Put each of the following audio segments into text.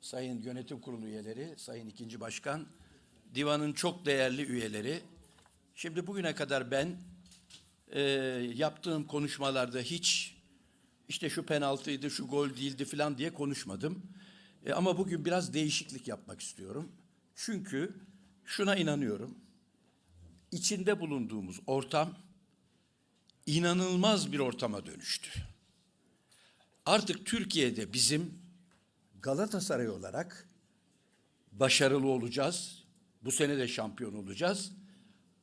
Sayın Yönetim Kurulu üyeleri, Sayın İkinci Başkan, Divan'ın çok değerli üyeleri. Şimdi bugüne kadar ben yaptığım konuşmalarda hiç işte şu penaltıydı, şu gol değildi falan diye konuşmadım. Ama bugün biraz değişiklik yapmak istiyorum. Çünkü şuna inanıyorum. İçinde bulunduğumuz ortam inanılmaz bir ortama dönüştü. Artık Türkiye'de bizim Galatasaray olarak başarılı olacağız. Bu sene de şampiyon olacağız.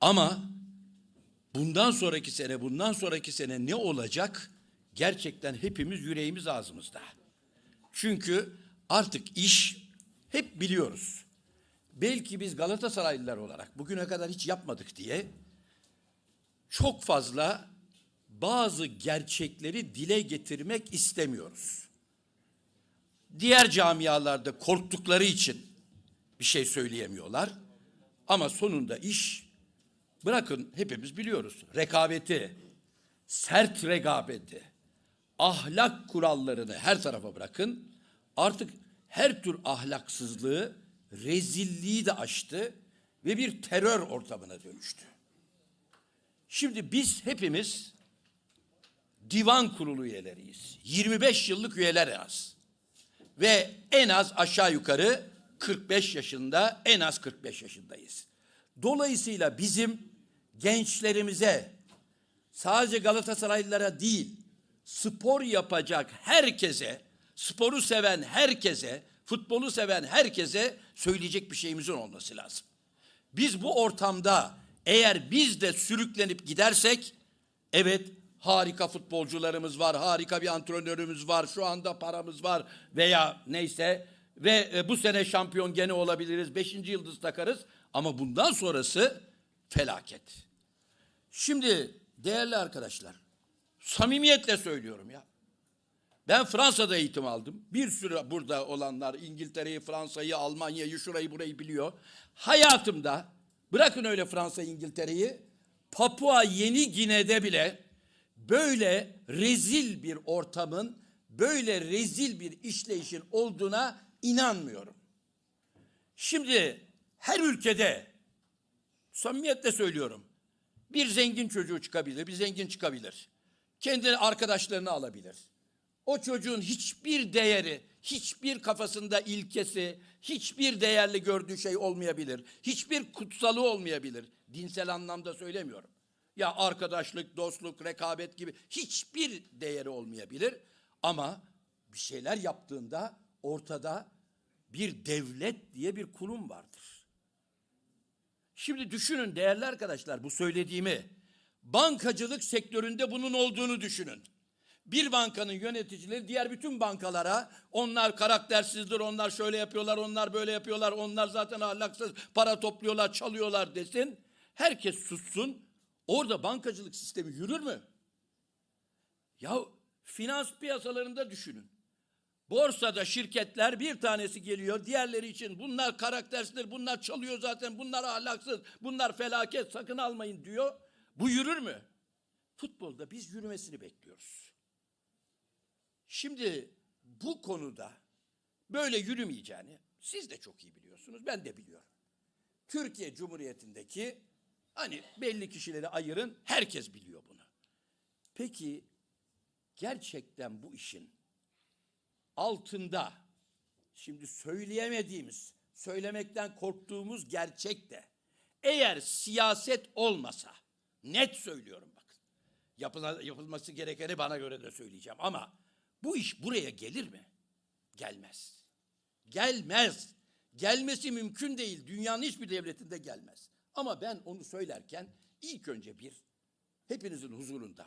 Ama bundan sonraki sene ne olacak? Gerçekten hepimiz yüreğimiz ağzımızda. Çünkü artık iş hep biliyoruz. Belki biz Galatasaraylılar olarak bugüne kadar hiç yapmadık diye çok fazla bazı gerçekleri dile getirmek istemiyoruz. Diğer camialarda korktukları için bir şey söyleyemiyorlar. Ama sonunda iş, bırakın hepimiz biliyoruz, rekabeti, sert rekabeti, ahlak kurallarını her tarafa bırakın. Artık her tür ahlaksızlığı, rezilliği de aştı ve bir terör ortamına dönüştü. Şimdi biz hepimiz divan kurulu üyeleriyiz. 25 yıllık üyeleriz. Ve en az aşağı yukarı 45 yaşında, en az 45 yaşındayız. Dolayısıyla bizim gençlerimize, sadece Galatasaraylılara değil, spor yapacak herkese, sporu seven herkese, futbolu seven herkese söyleyecek bir şeyimizin olması lazım. Biz bu ortamda eğer biz de sürüklenip gidersek, evet, harika futbolcularımız var, harika bir antrenörümüz var, şu anda paramız var veya neyse ve bu sene şampiyon gene olabiliriz, 5. yıldız takarız ama bundan sonrası felaket. Şimdi değerli arkadaşlar, samimiyetle söylüyorum ya. Ben Fransa'da eğitim aldım. Bir sürü burada olanlar İngiltere'yi, Fransa'yı, Almanya'yı, şurayı burayı biliyor. Hayatımda, bırakın öyle Fransa, İngiltere'yi, Papua Yeni Gine'de bile böyle rezil bir ortamın, böyle rezil bir işleyişin olduğuna inanmıyorum. Şimdi her ülkede, samimiyetle söylüyorum, bir zengin çocuğu çıkabilir, bir zengin çıkabilir. Kendi arkadaşlarını alabilir. O çocuğun hiçbir değeri, hiçbir kafasında ilkesi, hiçbir değerli gördüğü şey olmayabilir. Hiçbir kutsalı olmayabilir. Dinsel anlamda söylemiyorum. Ya arkadaşlık, dostluk, rekabet gibi hiçbir değeri olmayabilir. Ama bir şeyler yaptığında ortada bir devlet diye bir kurum vardır. Şimdi düşünün değerli arkadaşlar bu söylediğimi. Bankacılık sektöründe bunun olduğunu düşünün. Bir bankanın yöneticileri diğer bütün bankalara onlar karaktersizdir, onlar şöyle yapıyorlar, onlar böyle yapıyorlar, onlar zaten ahlaksız, para topluyorlar, çalıyorlar desin. Herkes sussun. Orada bankacılık sistemi yürür mü? Ya finans piyasalarında düşünün. Borsada şirketler bir tanesi geliyor, diğerleri için bunlar karaktersizdir, bunlar çalıyor zaten, bunlar ahlaksız, bunlar felaket, sakın almayın diyor. Bu yürür mü? Futbolda biz yürümesini bekliyoruz. Şimdi bu konuda böyle yürümeyeceğini siz de çok iyi biliyorsunuz, ben de biliyorum. Türkiye Cumhuriyeti'ndeki hani belli kişileri ayırın, herkes biliyor bunu. Peki gerçekten bu işin altında şimdi söyleyemediğimiz, söylemekten korktuğumuz gerçek de eğer siyaset olmasa, net söylüyorum bakın, yapılması gerekeni bana göre de söyleyeceğim ama bu iş buraya gelir mi? Gelmez. Gelmez. Gelmesi mümkün değil. Dünyanın hiçbir devletinde gelmez. Ama ben onu söylerken ilk önce hepinizin huzurunda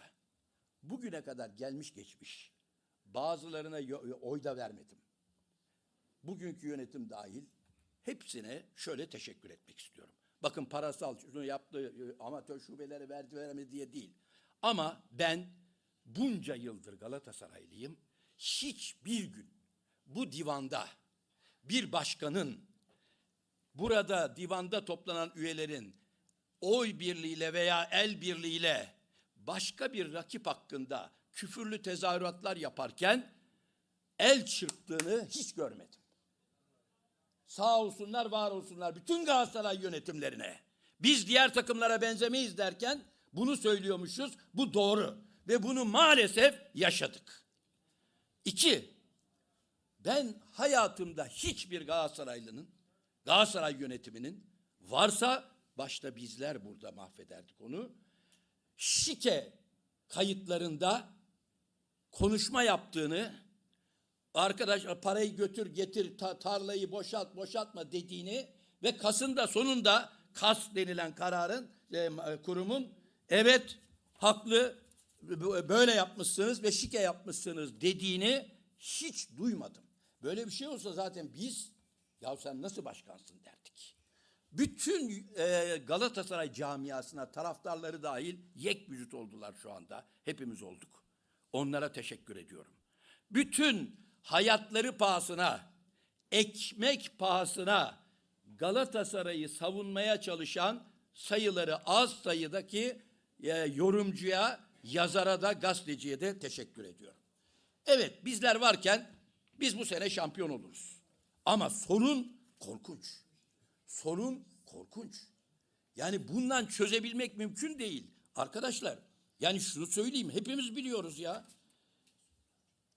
bugüne kadar gelmiş geçmiş bazılarına oy da vermedim. Bugünkü yönetim dahil hepsine şöyle teşekkür etmek istiyorum. Bakın parasal şunu yaptı, amatör şubelere verdi veremedi diye değil. Ama ben bunca yıldır Galatasaraylıyım. Hiçbir gün bu divanda bir başkanın, burada divanda toplanan üyelerin oy birliğiyle veya el birliğiyle başka bir rakip hakkında küfürlü tezahüratlar yaparken el çırptığını hiç görmedim. Sağ olsunlar, var olsunlar bütün Galatasaray yönetimlerine. Biz diğer takımlara benzemeyiz derken bunu söylüyormuşuz. Bu doğru. Ve bunu maalesef yaşadık. 2. Ben hayatımda hiçbir Galatasaraylı'nın, Galatasaray yönetiminin, varsa başta bizler burada mahvederdik onu, şike kayıtlarında konuşma yaptığını, arkadaşlar parayı götür getir, tarlayı boşalt boşaltma dediğini ve Kasım'da sonunda KAS denilen kararın, kurumun evet haklı böyle yapmışsınız ve şike yapmışsınız dediğini hiç duymadım. Böyle bir şey olsa zaten biz, ya sen nasıl başkansın derdik. Bütün Galatasaray camiasına, taraftarları dahil yekvücut oldular şu anda. Hepimiz olduk. Onlara teşekkür ediyorum. Bütün hayatları pahasına, ekmek pahasına Galatasaray'ı savunmaya çalışan sayıları az sayıdaki yorumcuya, yazara da, gazeteciye de teşekkür ediyorum. Evet, bizler varken biz bu sene şampiyon oluruz. Ama sorun korkunç. Sorun korkunç. Yani bundan çözebilmek mümkün değil. Arkadaşlar, yani şunu söyleyeyim, hepimiz biliyoruz ya.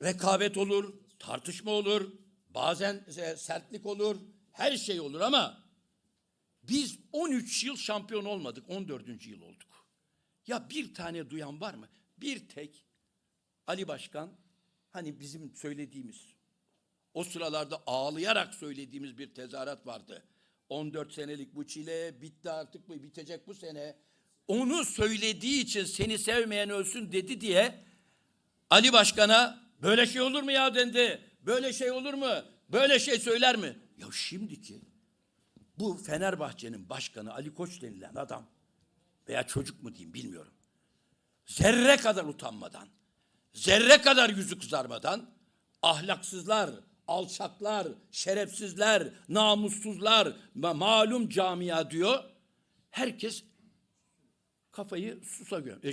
Rekabet olur, tartışma olur, bazen sertlik olur, her şey olur ama biz 13 yıl şampiyon olmadık, 14. yıl olduk. Ya bir tane duyan var mı? Bir tek Ali Başkan, hani bizim söylediğimiz, o sıralarda ağlayarak söylediğimiz bir tezahürat vardı. 14 senelik bu çile bitti artık, bu bitecek bu sene. Onu söylediği için seni sevmeyen ölsün dedi diye Ali Başkan'a böyle şey olur mu ya dendi. Böyle şey olur mu? Böyle şey söyler mi? Ya şimdiki bu Fenerbahçe'nin başkanı Ali Koç denilen adam veya çocuk mu diyeyim bilmiyorum. Zerre kadar utanmadan, zerre kadar yüzü kızarmadan ahlaksızlar, alçaklar, şerefsizler, namussuzlar, malum camia diyor. Herkes kafayı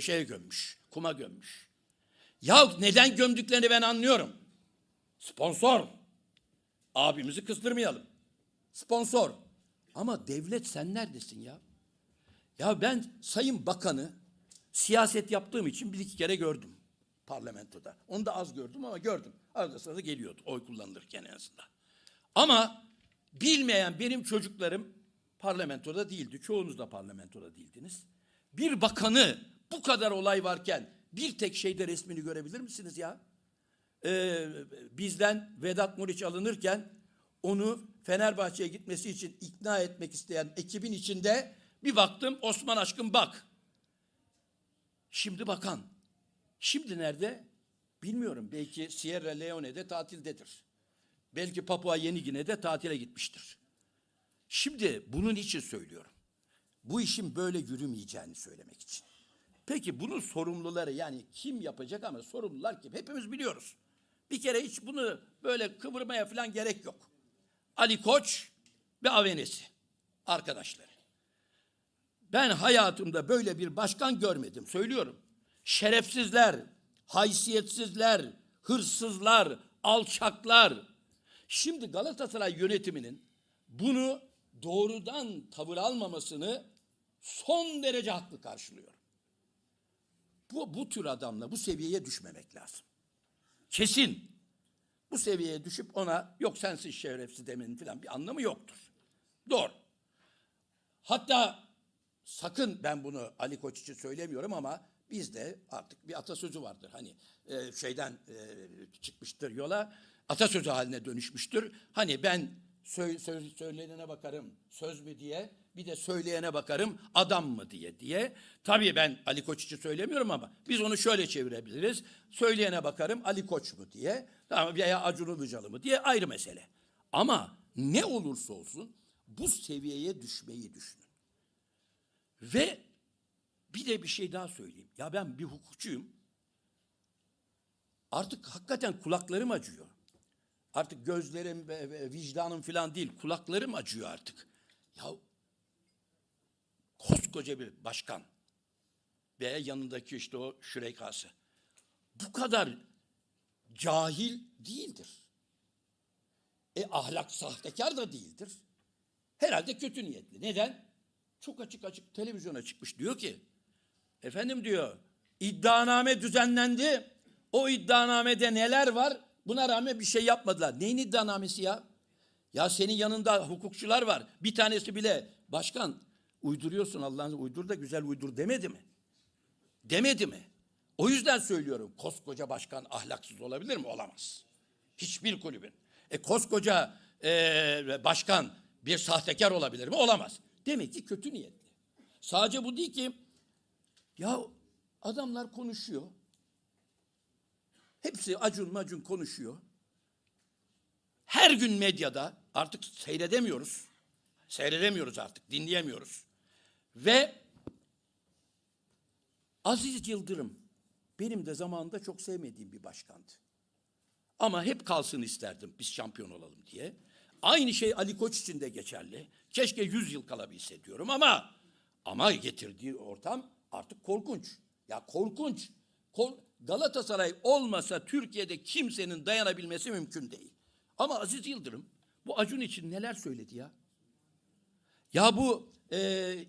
şeye gömmüş, kuma gömmüş. Ya neden gömdüklerini ben anlıyorum. Sponsor. Abimizi kızdırmayalım. Sponsor. Ama devlet sen neredesin ya? Ya ben Sayın Bakan'ı siyaset yaptığım için bir iki kere gördüm parlamentoda. Onu da az gördüm ama gördüm. Arada sırada geliyordu oy kullanılırken en azından. Ama bilmeyen benim çocuklarım parlamentoda değildi. Çoğunuz da parlamentoda değildiniz. Bir bakanı bu kadar olay varken bir tek şeyde resmini görebilir misiniz ya? Bizden Vedat Muriç alınırken onu Fenerbahçe'ye gitmesi için ikna etmek isteyen ekibin içinde bir baktım Osman Aşkın bak. Şimdi bakan. Şimdi nerede? Bilmiyorum. Belki Sierra Leone'de tatildedir. Belki Papua Yeni Gine'de tatile gitmiştir. Şimdi bunun için söylüyorum. Bu işin böyle yürümeyeceğini söylemek için. Peki bunun sorumluları yani kim yapacak ama sorumlular kim? Hepimiz biliyoruz. Bir kere hiç bunu böyle kıvırmaya falan gerek yok. Ali Koç ve avenesi arkadaşları. Ben hayatımda böyle bir başkan görmedim. Söylüyorum. Şerefsizler, haysiyetsizler, hırsızlar, alçaklar. Şimdi Galatasaray yönetiminin bunu doğrudan tavır almamasını son derece haklı karşılıyorum. Bu tür adamla bu seviyeye düşmemek lazım. Kesin. Bu seviyeye düşüp ona yok sensiz şerefsiz demenin falan bir anlamı yoktur. Doğru. Hatta sakın ben bunu Ali Koç için söylemiyorum ama bizde artık bir atasözü vardır. Hani çıkmıştır yola, atasözü haline dönüşmüştür. Hani ben söylenene bakarım söz mü diye, bir de söyleyene bakarım adam mı diye. Tabii ben Ali Koç için söylemiyorum ama biz onu şöyle çevirebiliriz. Söyleyene bakarım Ali Koç mu diye, tamam veya Acun Ilıcalı mı diye ayrı mesele. Ama ne olursa olsun bu seviyeye düşmeyi düşünün. Ve bir de bir şey daha söyleyeyim. Ya ben bir hukukçuyum. Artık hakikaten kulaklarım acıyor. Artık gözlerim ve vicdanım falan değil, kulaklarım acıyor artık. Ya koskoca bir başkan ve yanındaki işte o şürekası bu kadar cahil değildir. Ahlak sahtekar da değildir. Herhalde kötü niyetli. Neden? Çok açık açık televizyona çıkmış. Diyor ki, efendim diyor, iddianame düzenlendi. O iddianamede neler var? Buna rağmen bir şey yapmadılar. Neyin iddianamesi ya? Ya senin yanında hukukçular var. Bir tanesi bile başkan uyduruyorsun, Allah'ını uydur da güzel uydur demedi mi? Demedi mi? O yüzden söylüyorum, koskoca başkan ahlaksız olabilir mi? Olamaz. Hiçbir kulübün. Koskoca başkan bir sahtekar olabilir mi? Olamaz. Demek ki kötü niyetli. Sadece bu değil ki, ya adamlar konuşuyor. Hepsi Acun konuşuyor. Her gün medyada artık seyredemiyoruz. Seyredemiyoruz artık, dinleyemiyoruz. Ve Aziz Yıldırım benim de zamanında çok sevmediğim bir başkandı. Ama hep kalsın isterdim biz şampiyon olalım diye. Aynı şey Ali Koç için de geçerli. Keşke 100 yıl kalabilse diyorum ama getirdiği ortam artık korkunç. Ya korkunç. Galatasaray olmasa Türkiye'de kimsenin dayanabilmesi mümkün değil. Ama Aziz Yıldırım bu Acun için neler söyledi ya? Ya bu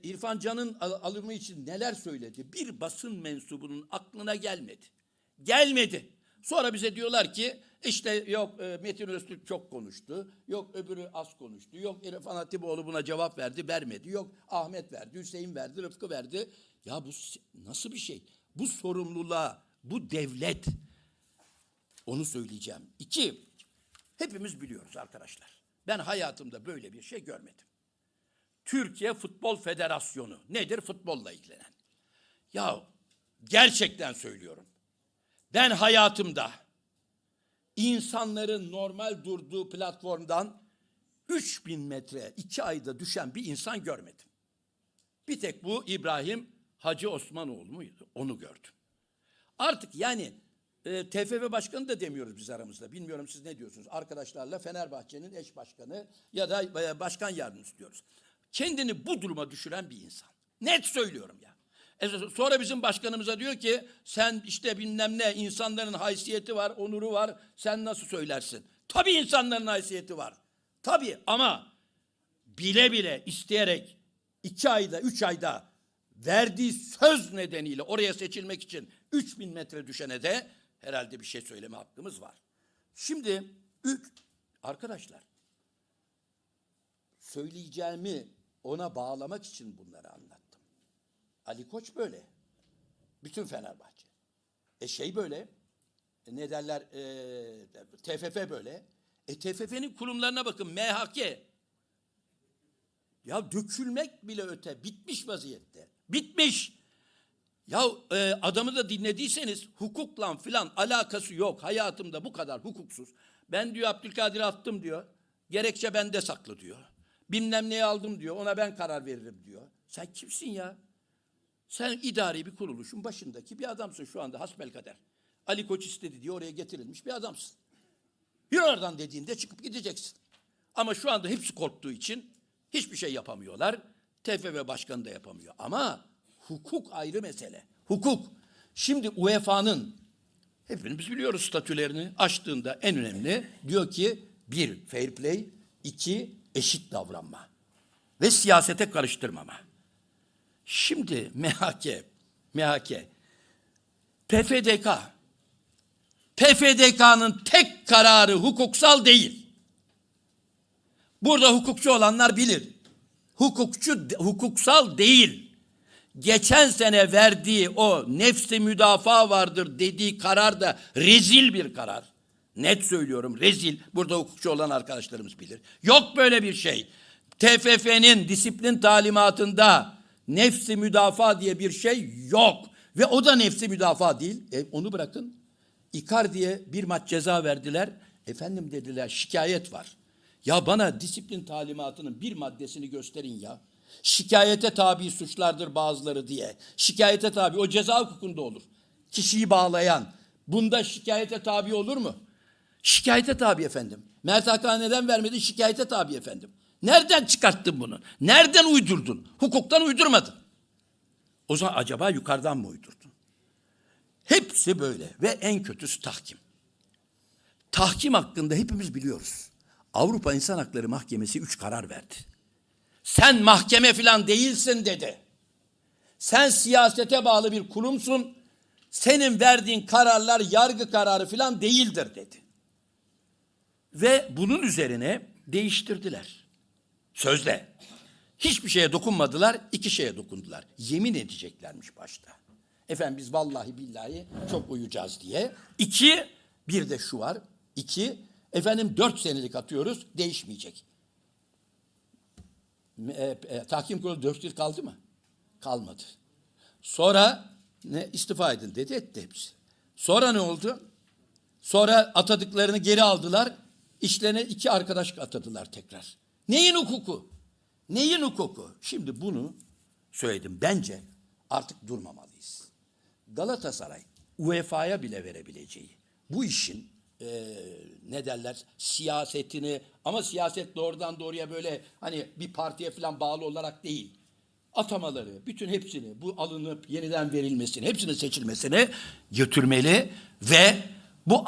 İrfan Can'ın alımı için neler söyledi? Bir basın mensubunun aklına gelmedi. Gelmedi. Sonra bize diyorlar ki işte yok Metin Öztürk çok konuştu. Yok öbürü az konuştu. Yok İrfan Hatipoğlu buna cevap verdi, vermedi. Yok Ahmet verdi, Hüseyin verdi, Rıfkı verdi. Ya bu nasıl bir şey? Bu sorumluluğa, bu devlet. Onu söyleyeceğim. 2, hepimiz biliyoruz arkadaşlar. Ben hayatımda böyle bir şey görmedim. Türkiye Futbol Federasyonu nedir? Futbolla ilgilenen. Ya gerçekten söylüyorum. Ben hayatımda insanların normal durduğu platformdan 3000 metre 2 ayda düşen bir insan görmedim. Bir tek bu İbrahim Hacı Osmanoğlu muydu? Onu gördüm. Artık yani TFF başkanı da demiyoruz biz aramızda. Bilmiyorum siz ne diyorsunuz? Arkadaşlarla Fenerbahçe'nin eş başkanı ya da başkan yardımcısı diyoruz. Kendini bu duruma düşüren bir insan. Net söylüyorum ya. Sonra bizim başkanımıza diyor ki sen işte bilmem ne, insanların haysiyeti var, onuru var. Sen nasıl söylersin? Tabii insanların haysiyeti var. Tabii ama bile bile isteyerek 2 ayda 3 ayda verdiği söz nedeniyle oraya seçilmek için 3000 metre düşene de herhalde bir şey söyleme hakkımız var. Şimdi arkadaşlar söyleyeceğimi ona bağlamak için bunları anlattım. Ali Koç böyle. Bütün Fenerbahçe. Böyle. Ne derler? TFF böyle. TFF'nin kurumlarına bakın. MHK. Ya dökülmek bile öte. Bitmiş vaziyette. Bitmiş. Ya adamı da dinlediyseniz hukukla filan alakası yok. Hayatımda bu kadar hukuksuz. Ben diyor Abdülkadir attım diyor. Gerekçe bende saklı diyor. Bilmem neyi aldım diyor. Ona ben karar veririm diyor. Sen kimsin ya? Sen idari bir kuruluşun başındaki bir adamsın şu anda hasbelkader. Ali Koç istedi diye oraya getirilmiş bir adamsın. Yürü oradan dediğinde çıkıp gideceksin. Ama şu anda hepsi korktuğu için hiçbir şey yapamıyorlar. TFF başkanı da yapamıyor. Ama hukuk ayrı mesele. Hukuk. Şimdi UEFA'nın hepimiz biliyoruz statülerini açtığında en önemli diyor ki 1. Fair play, 2. Eşit davranma ve siyasete karıştırmama. Şimdi MHK, PFDK'nın tek kararı hukuksal değil. Burada hukukçu olanlar bilir. Hukuksal değil. Geçen sene verdiği o nefsi müdafaa vardır dediği karar da rezil bir karar. Net söylüyorum rezil. Burada hukukçu olan arkadaşlarımız bilir. Yok böyle bir şey. TFF'nin disiplin talimatında nefsi müdafaa diye bir şey yok. Ve o da nefsi müdafaa değil. Onu bırakın. Icardi'ye bir maç ceza verdiler. Efendim dediler şikayet var. Ya bana disiplin talimatının bir maddesini gösterin ya. Şikayete tabi suçlardır bazıları diye. Şikayete tabi o ceza hukukunda olur. Kişiyi bağlayan. Bunda şikayete tabi olur mu? Şikayete tabi efendim. Mert Hakan neden vermedi? Şikayete tabi efendim. Nereden çıkarttın bunu? Nereden uydurdun? Hukuktan uydurmadın. O zaman acaba yukarıdan mı uydurdun? Hepsi böyle ve en kötüsü tahkim. Tahkim hakkında hepimiz biliyoruz. Avrupa İnsan Hakları Mahkemesi 3 karar verdi. Sen mahkeme falan değilsin dedi. Sen siyasete bağlı bir kurumsun. Senin verdiğin kararlar yargı kararı falan değildir dedi. Ve bunun üzerine değiştirdiler. Sözde. Hiçbir şeye dokunmadılar, 2 şeye dokundular. Yemin edeceklermiş başta. Efendim biz vallahi billahi çok uyuyacağız diye. 2, bir de şu var. 2, efendim 4 senelik atıyoruz, değişmeyecek. Tahkim kurulu 4 yıl kaldı mı? Kalmadı. Sonra istifa edin dedi, etti hepsi. Sonra ne oldu? Sonra atadıklarını geri aldılar. İşlerine 2 arkadaş atadılar tekrar. Neyin hukuku? Neyin hukuku? Şimdi bunu söyledim. Bence artık durmamalıyız. Galatasaray UEFA'ya bile verebileceği bu işin ne derler siyasetini, ama siyaset doğrudan doğruya böyle hani bir partiye falan bağlı olarak değil. Atamaları, bütün hepsini, bu alınıp yeniden verilmesini, hepsinin seçilmesini götürmeli ve bu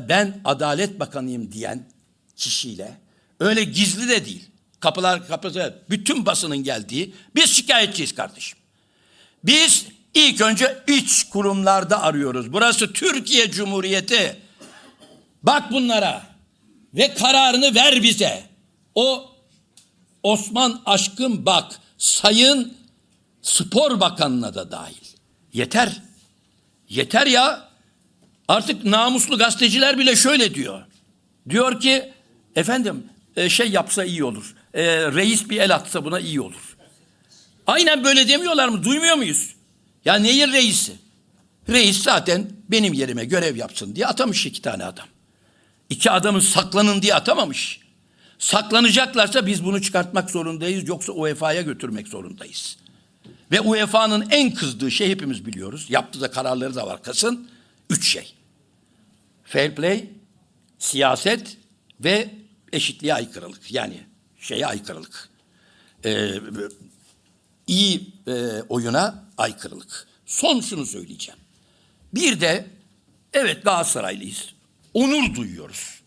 ben Adalet Bakanıyım diyen kişiyle öyle gizli de değil. Kapılar kapısı, bütün basının geldiği, biz şikayetçiyiz kardeşim. Biz ilk önce iç kurumlarda arıyoruz. Burası Türkiye Cumhuriyeti. Bak bunlara ve kararını ver bize. O Osman Aşkın bak, Sayın Spor Bakanı'na da dahil. Yeter. Yeter ya. Artık namuslu gazeteciler bile şöyle diyor. Diyor ki efendim şey yapsa iyi olur. Reis bir el atsa buna iyi olur. Aynen böyle demiyorlar mı? Duymuyor muyuz? Ya neyin reisi? Reis zaten benim yerime görev yapsın diye atamış 2 tane adam. 2 adamı saklanın diye atamamış. Saklanacaklarsa biz bunu çıkartmak zorundayız. Yoksa UEFA'ya götürmek zorundayız. Ve UEFA'nın en kızdığı şey hepimiz biliyoruz. Yaptığı da kararları da var Kasım. 3 şey. Fair play, siyaset ve eşitliğe aykırılık. Yani şeye aykırılık. İyi oyuna aykırılık. Son şunu söyleyeceğim. Bir de evet Galatasaraylıyız. Onur duyuyoruz.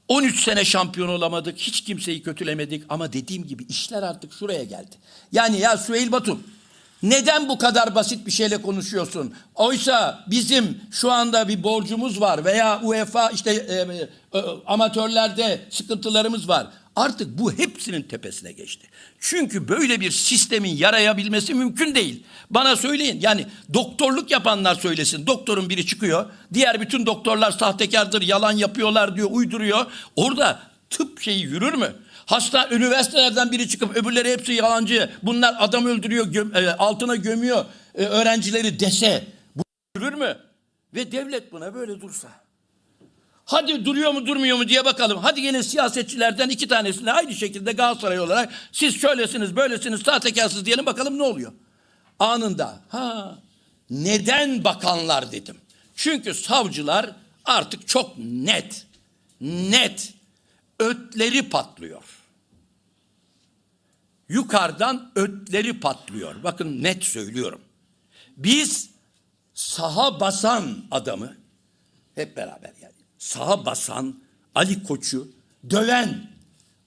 13 sene şampiyon olamadık. Hiç kimseyi kötülemedik. Ama dediğim gibi işler artık şuraya geldi. Yani ya Süheyl Batum, neden bu kadar basit bir şeyle konuşuyorsun? Oysa bizim şu anda bir borcumuz var veya UEFA işte amatörlerde sıkıntılarımız var. Artık bu hepsinin tepesine geçti. Çünkü böyle bir sistemin yarayabilmesi mümkün değil. Bana söyleyin, yani doktorluk yapanlar söylesin. Doktorun biri çıkıyor, diğer bütün doktorlar sahtekardır, yalan yapıyorlar diyor, uyduruyor. Orada tıp şeyi yürür mü? Hasta üniversitelerden biri çıkıp öbürleri hepsi yalancı, bunlar adam öldürüyor, altına gömüyor öğrencileri dese bu yürür mü? Ve devlet buna böyle dursa. Hadi duruyor mu durmuyor mu diye bakalım. Hadi gelin siyasetçilerden 2 tanesine aynı şekilde Galatasaray olarak siz şöylesiniz böylesiniz sahtekarsınız diyelim, bakalım ne oluyor. Anında neden bakanlar dedim. Çünkü savcılar artık çok net ötleri patlıyor. Yukarıdan ötleri patlıyor. Bakın net söylüyorum. Biz saha basan adamı hep beraber yani saha basan Ali Koç'u döven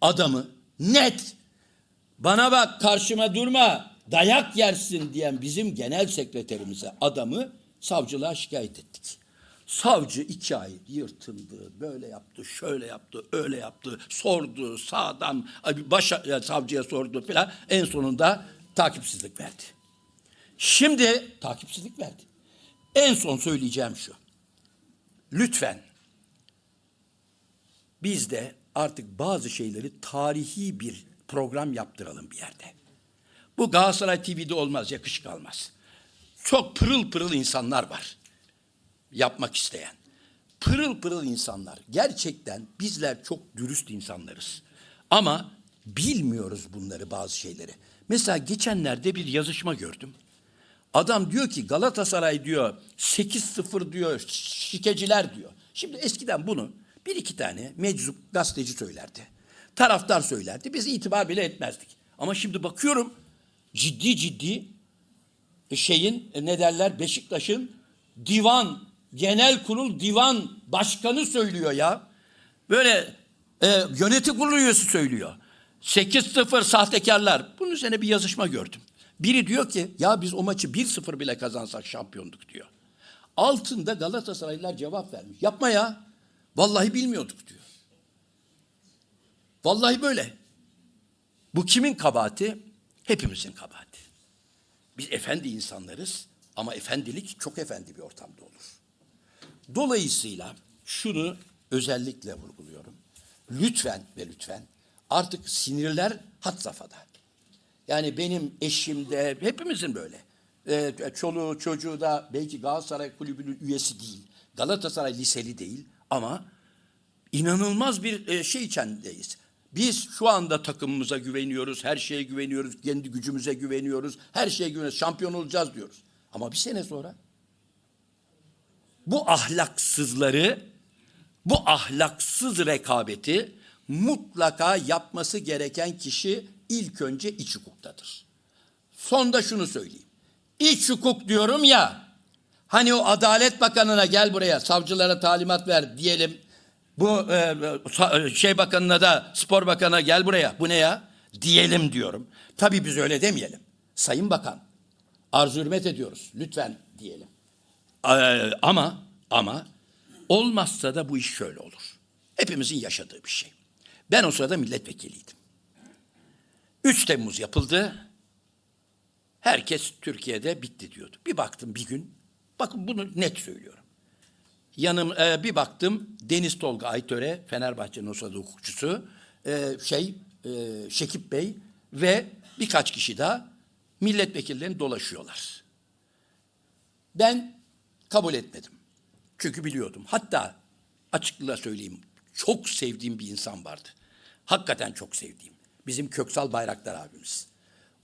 adamı net bana bak karşıma durma dayak yersin diyen bizim genel sekreterimize adamı savcılığa şikayet ettik. Savcı 2 ay yırtındı, böyle yaptı, şöyle yaptı, öyle yaptı, sordu sağdan, savcıya sordu falan, en sonunda takipsizlik verdi. Şimdi takipsizlik verdi. En son söyleyeceğim şu. Lütfen biz de artık bazı şeyleri tarihi bir program yaptıralım bir yerde. Bu Galatasaray TV'de olmaz, yakışık almaz. Çok pırıl pırıl insanlar var. Yapmak isteyen. Pırıl pırıl insanlar. Gerçekten bizler çok dürüst insanlarız. Ama bilmiyoruz bunları, bazı şeyleri. Mesela geçenlerde bir yazışma gördüm. Adam diyor ki Galatasaray diyor 8-0 diyor şikeciler diyor. Şimdi eskiden bunu 1-2 tane meczup gazeteci söylerdi. Taraftar söylerdi. Biz itibar bile etmezdik. Ama şimdi bakıyorum ciddi ne derler Beşiktaş'ın genel kurul divan başkanı söylüyor ya. Böyle Yönetim kurulu üyesi söylüyor. 8-0 sahtekarlar. Bunun üzerine bir yazışma gördüm. Biri diyor ki ya biz o maçı 1-0 bile kazansak şampiyonduk diyor. Altında Galatasaraylılar cevap vermiş. Yapma ya. Vallahi bilmiyorduk diyor. Vallahi böyle. Bu kimin kabahati? Hepimizin kabahati. Biz efendi insanlarız ama efendilik çok efendi bir ortamda olur. Dolayısıyla şunu özellikle vurguluyorum. Lütfen ve lütfen artık sinirler had safhada. Yani benim eşimde hepimizin böyle. Çoluğu çocuğu da belki Galatasaray Kulübü'nün üyesi değil. Galatasaray liseli değil ama inanılmaz bir şey içindeyiz. Biz şu anda takımımıza güveniyoruz, her şeye güveniyoruz, kendi gücümüze güveniyoruz, her şeye güveniyoruz, şampiyon olacağız diyoruz. Ama bir sene sonra bu ahlaksızları, bu ahlaksız rekabeti mutlaka yapması gereken kişi ilk önce iç hukuktadır. Sonda şunu söyleyeyim. İç hukuk diyorum ya, hani o Adalet Bakanı'na gel buraya, savcılara talimat ver diyelim. Bu şey bakanına da spor bakanına gel buraya. Bu ne ya? Diyelim diyorum. Tabii biz öyle demeyelim. Sayın Bakan, arzu hürmet ediyoruz. Lütfen diyelim. Ama olmazsa da bu iş şöyle olur. Hepimizin yaşadığı bir şey. Ben o sırada milletvekiliydim. 3 Temmuz yapıldı. Herkes Türkiye'de bitti diyordu. Bir baktım bir gün, bakın bunu net söylüyorum. Bir baktım Deniz Tolga Aytöre, Fenerbahçe'nin o sırada hukukçusu, Şekip Bey ve birkaç kişi daha milletvekillerini dolaşıyorlar. Ben kabul etmedim. Çünkü biliyordum. Hatta açıklığa söyleyeyim, çok sevdiğim bir insan vardı. Hakikaten çok sevdiğim. Bizim Köksal Bayraktar abimiz.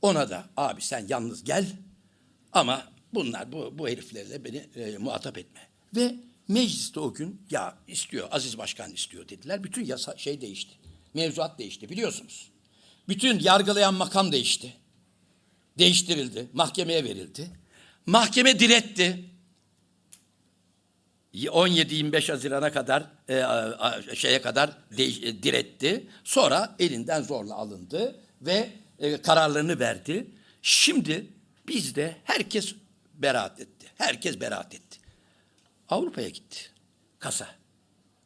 Ona da abi sen yalnız gel ama bunlar bu heriflerle beni muhatap etme. Ve mecliste o gün ya istiyor, Aziz Başkan istiyor dediler. Bütün yasa değişti. Mevzuat değişti biliyorsunuz. Bütün yargılayan makam değişti. Değiştirildi. Mahkemeye verildi. Mahkeme diretti. 17-25 Haziran'a kadar diretti. Sonra elinden zorla alındı ve kararlarını verdi. Şimdi bizde herkes beraat etti. Herkes beraat etti. Avrupa'ya gitti. Kasa.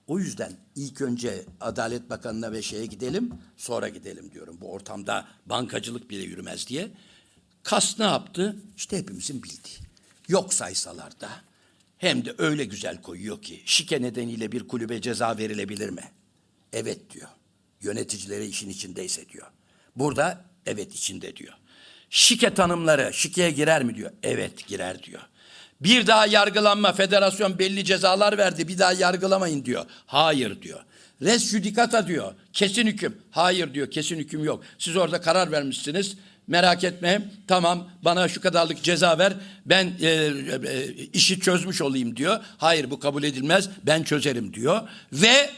O yüzden ilk önce Adalet Bakanı'na ve şeye gidelim, sonra gidelim diyorum. Bu ortamda bankacılık bile yürümez diye. Kas ne yaptı? İşte hepimizin bildiği. Yok saysalar da hem de öyle güzel koyuyor ki şike nedeniyle bir kulübe ceza verilebilir mi? Evet diyor. Yöneticileri işin içindeyse diyor. Burada evet içinde diyor. Şike tanımları şikeye girer mi diyor. Evet girer diyor. Bir daha yargılanma, federasyon belli cezalar verdi, bir daha yargılamayın diyor. Hayır diyor. Res judicata diyor, kesin hüküm. Hayır diyor, kesin hüküm yok. Siz orada karar vermişsiniz, merak etme, tamam bana şu kadarlık ceza ver, ben işi çözmüş olayım diyor. Hayır bu kabul edilmez, ben çözerim diyor. Ve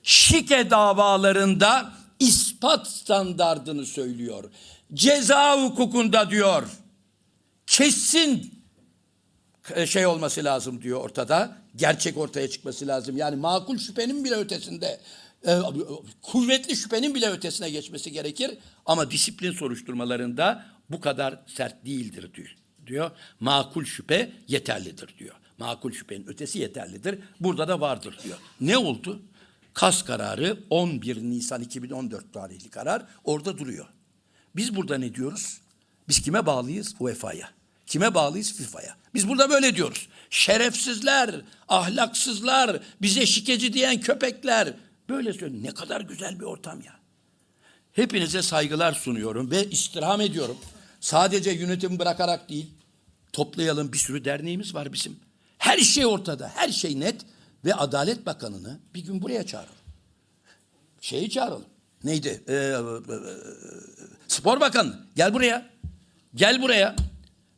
şike davalarında ispat standardını söylüyor. Ceza hukukunda diyor, kesin şey olması lazım diyor ortada. Gerçek ortaya çıkması lazım. Yani makul şüphenin bile ötesinde, kuvvetli şüphenin bile ötesine geçmesi gerekir. Ama disiplin soruşturmalarında bu kadar sert değildir diyor. Makul şüphe yeterlidir diyor. Makul şüphenin ötesi yeterlidir. Burada da vardır diyor. Ne oldu? Kas kararı 11 Nisan 2014 tarihli karar orada duruyor. Biz burada ne diyoruz? Biz kime bağlıyız? UEFA'ya. Kime bağlıyız? FIFA'ya. Biz burada böyle diyoruz. Şerefsizler, ahlaksızlar, bize şikeci diyen köpekler. Böyle söylüyor. Ne kadar güzel bir ortam ya. Hepinize saygılar sunuyorum ve istirham ediyorum. Sadece yönetimi bırakarak değil, toplayalım, bir sürü derneğimiz var bizim. Her şey ortada, her şey net ve Adalet Bakanı'nı bir gün buraya çağıralım. Çağıralım. Neydi? Spor Bakanı. Gel buraya. Gel buraya.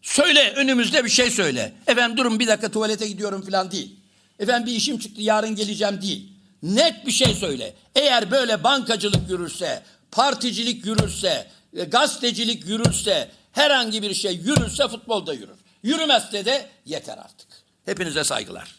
Söyle, önümüzde bir şey söyle. Efendim durun bir dakika tuvalete gidiyorum falan değil. Efendim bir işim çıktı yarın geleceğim değil. Net bir şey söyle. Eğer böyle bankacılık yürürse, particilik yürürse, gazetecilik yürürse, herhangi bir şey yürürse futbolda yürür. Yürümezse de yeter artık. Hepinize saygılar.